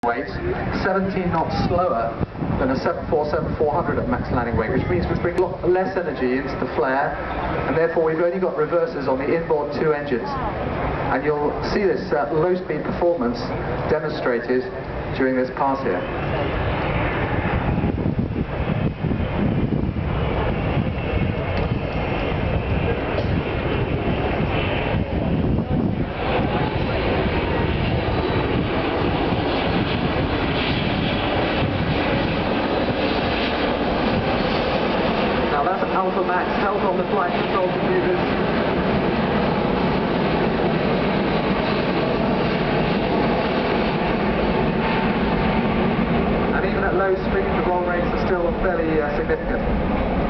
weight, 17 knots slower than a 747-400 at max landing weight, which means we bring a lot less energy into the flare, and therefore we've only got reversers on the inboard two engines. And you'll see this low-speed performance demonstrated during this pass here. Alpha Max held on the flight control computers. And even at low speed, the roll rates are still fairly significant.